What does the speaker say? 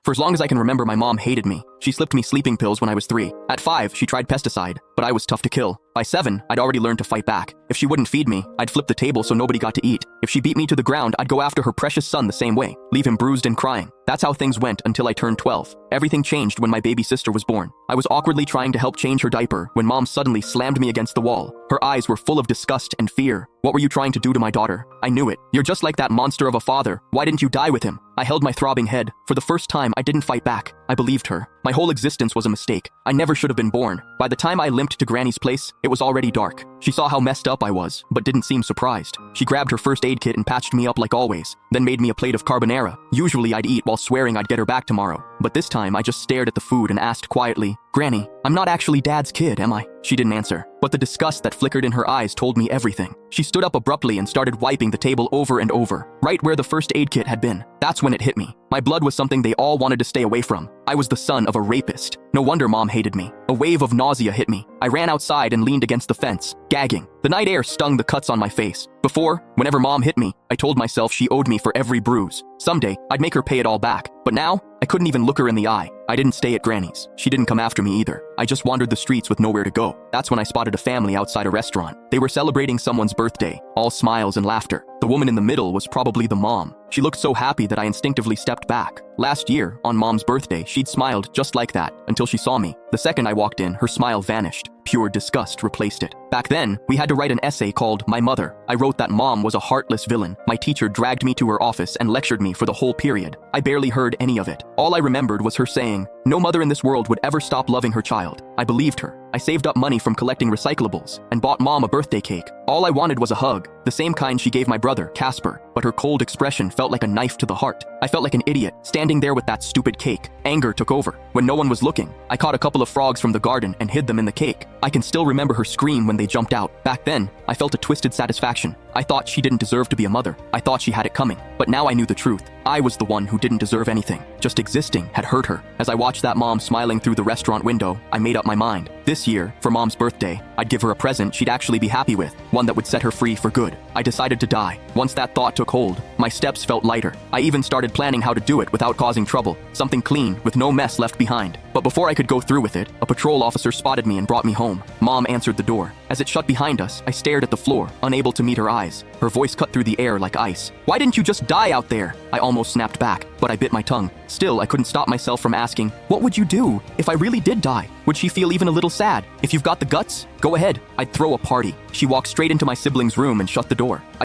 For as long as I can remember, my mom hated me. She slipped me sleeping pills when I was 3. At 5, she tried pesticide, but I was tough to kill. By 7, I'd already learned to fight back. If she wouldn't feed me, I'd flip the table so nobody got to eat. If she beat me to the ground, I'd go after her precious son the same way, leave him bruised and crying. That's how things went until I turned 12. Everything changed when my baby sister was born. I was awkwardly trying to help change her diaper when mom suddenly slammed me against the wall. Her eyes were full of disgust and fear. What were you trying to do to my daughter? I knew it. You're just like that monster of a father. Why didn't you die with him? I held my throbbing head. For the first time, I didn't fight back. I believed her. My whole existence was a mistake. I never should have been born. By the time I limped to Granny's place, it was already dark. She saw how messed up I was, but didn't seem surprised. She grabbed her first aid kit and patched me up like always, then made me a plate of carbonara. Usually I'd eat while swearing I'd get her back tomorrow. But this time I just stared at the food and asked quietly, "Granny, I'm not actually Dad's kid, am I?" She didn't answer, but the disgust that flickered in her eyes told me everything. She stood up abruptly and started wiping the table over and over, right where the first aid kit had been. That's when it hit me. My blood was something they all wanted to stay away from. I was the son of a rapist. No wonder mom hated me. A wave of nausea hit me. I ran outside and leaned against the fence, gagging. The night air stung the cuts on my face. Before, whenever mom hit me, I told myself she owed me for every bruise. Someday, I'd make her pay it all back. But now, I couldn't even look her in the eye. I didn't stay at Granny's. She didn't come after me either. I just wandered the streets with nowhere to go. That's when I spotted a family outside a restaurant. They were celebrating someone's birthday, all smiles and laughter. The woman in the middle was probably the mom. She looked so happy that I instinctively stepped back. Last year, on mom's birthday, she'd smiled just like that until she saw me. The second I walked in, her smile vanished. Pure disgust replaced it. Back then, we had to write an essay called My Mother. I wrote that mom was a heartless villain. My teacher dragged me to her office and lectured me for the whole period. I barely heard any of it. All I remembered was her saying, "No mother in this world would ever stop loving her child." I believed her. I saved up money from collecting recyclables and bought mom a birthday cake. All I wanted was a hug, the same kind she gave my brother, Casper, but her cold expression felt like a knife to the heart. I felt like an idiot, standing there with that stupid cake. Anger took over. When no one was looking, I caught a couple of frogs from the garden and hid them in the cake. I can still remember her scream when they jumped out. Back then, I felt a twisted satisfaction. I thought she didn't deserve to be a mother. I thought she had it coming. But now I knew the truth. I was the one who didn't deserve anything. Just existing had hurt her. As I watched that mom smiling through the restaurant window, I made up my mind. This year, for mom's birthday, I'd give her a present she'd actually be happy with, one that would set her free for good. I decided to die. Once that thought took hold, my steps felt lighter. I even started planning how to do it without causing trouble. Something clean, with no mess left behind. But before I could go through with it, a patrol officer spotted me and brought me home. Mom answered the door. As it shut behind us, I stared at the floor, unable to meet her eyes. Her voice cut through the air like ice. "Why didn't you just die out there?" I almost snapped back, but I bit my tongue. Still, I couldn't stop myself from asking, "What would you do if I really did die? Would she feel even a little sad? If you've got the guts, go ahead. I'd throw a party." She walked straight into my sibling's room and shut the door.